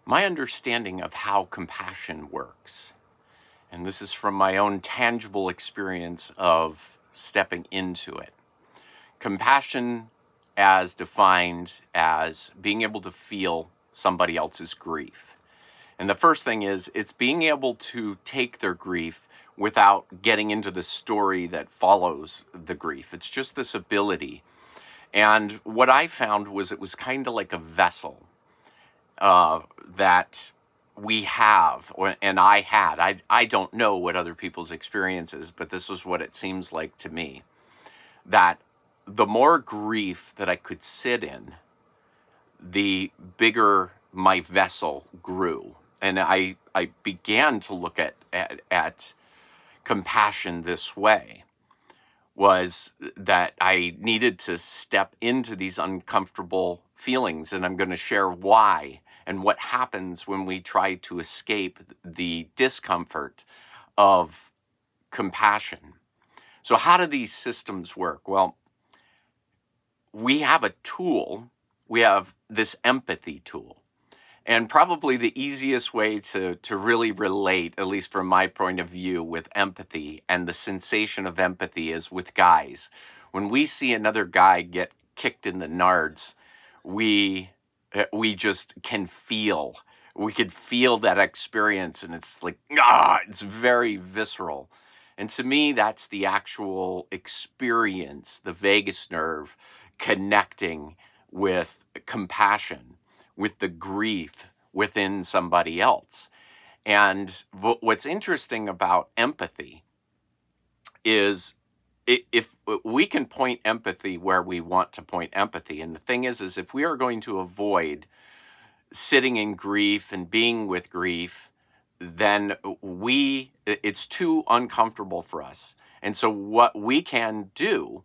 my understanding of how compassion works, and this is from my own tangible experience of stepping into it. Compassion, as defined as being able to feel somebody else's grief. And the first thing is, it's being able to take their grief without getting into the story that follows the grief. It's just this ability. And what I found was it was kind of like a vessel that we have, and I had. I don't know what other people's experience is, but this was what it seems like to me. That the more grief that I could sit in, the bigger my vessel grew. And I began to look at compassion this way, was that I needed to step into these uncomfortable feelings, and I'm going to share why and what happens when we try to escape the discomfort of compassion. So how do these systems work? Well, we have a tool. We have this empathy tool. And probably the easiest way to really relate, at least from my point of view, with empathy and the sensation of empathy is with guys. When we see another guy get kicked in the nards, we just can feel. We could feel that experience, and it's like, it's very visceral. And to me, that's the actual experience, the vagus nerve connecting with compassion, with the grief within somebody else. And what's interesting about empathy is if we can point empathy where we want to point empathy. And the thing is if we are going to avoid sitting in grief and being with grief, then it's too uncomfortable for us. And so what we can do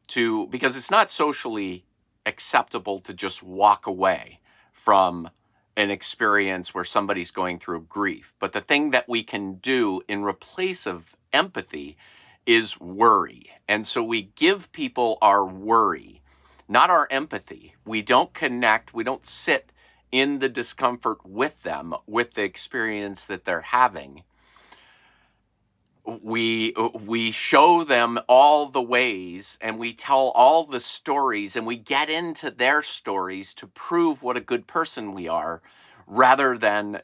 because it's not socially acceptable to just walk away from an experience where somebody's going through grief. But the thing that we can do in replace of empathy is worry. And so we give people our worry, not our empathy. We don't connect, we don't sit in the discomfort with them, with the experience that they're having. We show them all the ways, and we tell all the stories, and we get into their stories to prove what a good person we are, rather than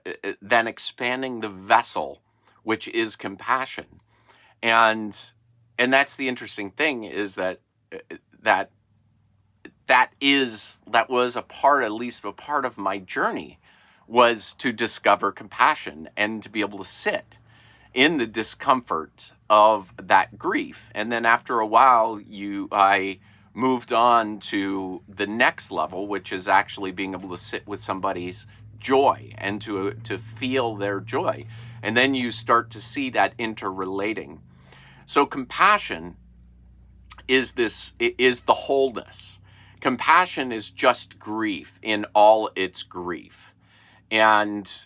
expanding the vessel, which is compassion. And that's the interesting thing, is that was a part, at least a part of my journey, was to discover compassion and to be able to sit in the discomfort of that grief. And then after a while, I moved on to the next level, which is actually being able to sit with somebody's joy and to feel their joy. And then you start to see that interrelating. So compassion is the wholeness. Compassion is just grief in all its grief. And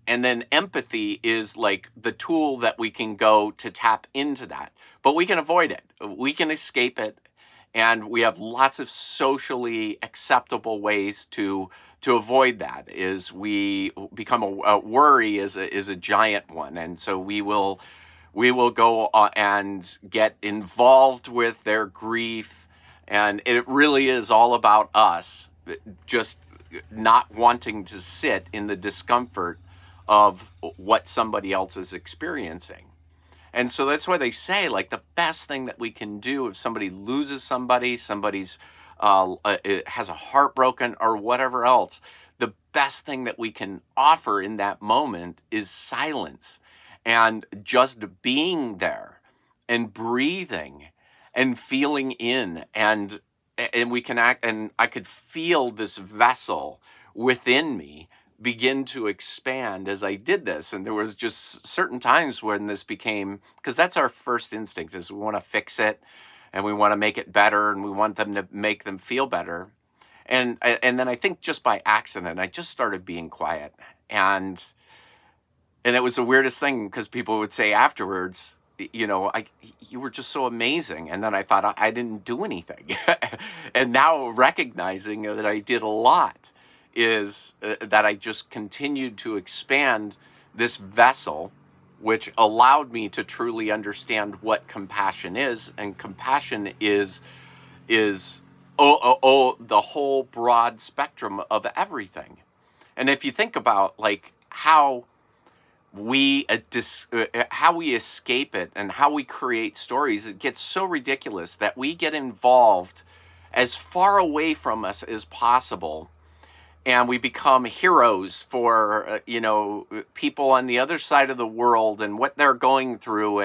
then empathy is like the tool that we can go to tap into that. But we can avoid it. We can escape it. And we have lots of socially acceptable ways to avoid that. Is we become a worry is a giant one. And so we will go and get involved with their grief. And it really is all about us just not wanting to sit in the discomfort of what somebody else is experiencing. And so that's why they say, like, the best thing that we can do if somebody loses somebody's has a heart broken or whatever else, the best thing that we can offer in that moment is silence and just being there and breathing and feeling in, and we can act, and I could feel this vessel within me begin to expand as I did this. And there was just certain times when this became, because that's our first instinct, is we want to fix it and we want to make it better and we want them to make them feel better. And then I think just by accident, I just started being quiet. And it was the weirdest thing, because people would say afterwards, you were just so amazing. And then I thought I didn't do anything. And now recognizing that I did a lot, is that I just continued to expand this vessel, which allowed me to truly understand what compassion is. And compassion is the whole broad spectrum of everything. And if you think about like how how we escape it and how we create stories, it gets so ridiculous that we get involved as far away from us as possible, and we become heroes for people on the other side of the world and what they're going through,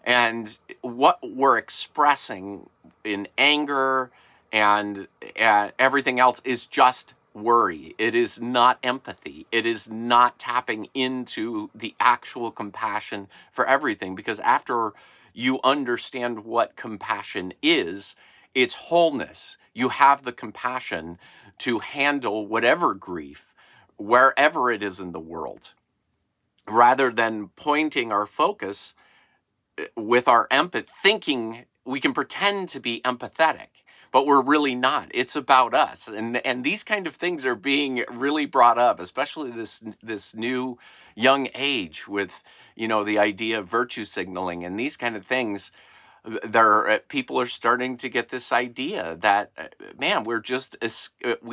and what we're expressing in anger and everything else is just worry. It is not empathy. It is not tapping into the actual compassion for everything, because after you understand what compassion is, it's wholeness. You have the compassion to handle whatever grief, wherever it is in the world, rather than pointing our focus with our empathy, thinking we can pretend to be empathetic, but we're really not. It's about us. And these kind of things are being really brought up, especially this new young age with, the idea of virtue signaling and these kind of things. People are starting to get this idea that, man, we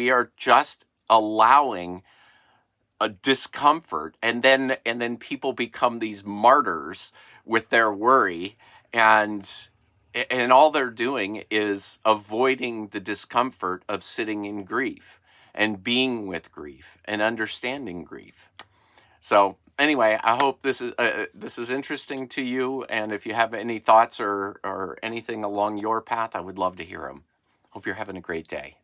are just allowing a discomfort, and then people become these martyrs with their worry, and all they're doing is avoiding the discomfort of sitting in grief and being with grief and understanding grief. So anyway, I hope this is interesting to you, and if you have any thoughts or anything along your path, I would love to hear them. Hope you're having a great day.